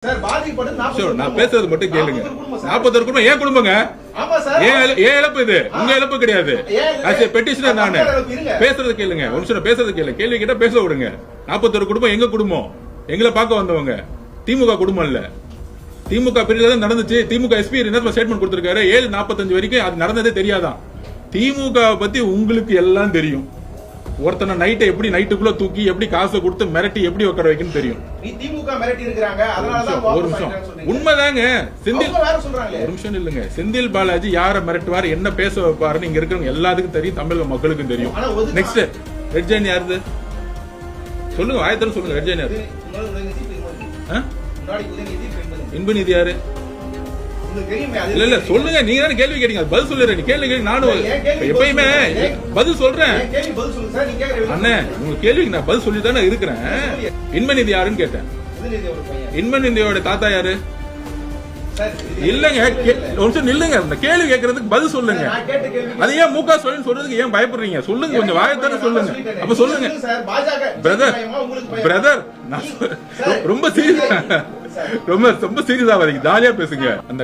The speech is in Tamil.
நான் பேசுறது மட்டும் கேளுங்க. 41 குடும்பம் ஏன் குடும்பங்க? ஏன் இழப்பு? இது உங்க இழப்பு கிடையாது. பெட்டிஷனர் நானு பேசுறது கேளுங்க. ஒரு நிமிஷம் பேசுறது கேளுங்க. கேள்வி கேட்டா பேச விடுங்க. 41 குடும்பம் எங்க குடும்பம்? எங்களை பார்க்க வந்தவங்க. திமுக குடும்பம் இல்ல. திமுக பிரிவுல நடந்துச்சு. திமுக எஸ்பி ஸ்டேட்மெண்ட் கொடுத்திருக்காரு. 7:45 வரைக்கும் அது நடந்ததே தெரியாதான். திமுக பத்தி உங்களுக்கு எல்லாம் தெரியும். ஒருத்தனை நைட்டை எப்படி நைட்டுக்குள்ள தூக்கி எப்படி காசை கொடுத்து மிரட்டி எப்படி உட்கார வைக்கணும் தெரியும். ஒரு நிமிஷம் உண்மைதாங்க. செந்தில் ஒரு நிமிஷம் இல்லங்க. செந்தில் பாலாஜி யார மிரட்டுவார், என்ன பேச வைப்பாருன்னு இங்க இருக்கிறவங்க எல்லாத்துக்கும் தெரியும். தமிழக மக்களுக்கும் தெரியும். நெக்ஸ்ட் ரெட் ஜெயின் யாரு சொல்லுங்க. ஆயத்தரம் சொல்லுங்க. ரெட் ஜெயின் யாரு? இன்பநிதி யாரு? இல்ல இல்ல சொல்லுங்க. நீங்க தானே கேள்வி கேட்டீங்க. பதில் சொல்லுறேன். கேள்வி கேட்டு நானும் எப்பயுமே பதில் சொல்றேன். அண்ணே உங்க கேள்விக்கு நான் பதில் சொல்லி தானே இருக்கிறேன். இன்பநிதி யாருன்னு கேட்டேன். இன்பநிதியோட தாத்தா யாரு? இல்லங்க இல்லங்க. இந்த கேள்வி கேட்கறதுக்கு பதில் சொல்லுங்க. அது ஏன் முக ஸ்டாலின் சொல்றதுக்கு ஏன் பயப்படுறீங்க? சொல்லுங்க. கொஞ்சம் வாயத்தானே சொல்லுங்க. அப்ப சொல்லுங்க. பிரதர் ரொம்ப சீரியஸா ரொம்ப சீரியஸா வரீங்க. ஜாலியா பேசுங்க. அந்த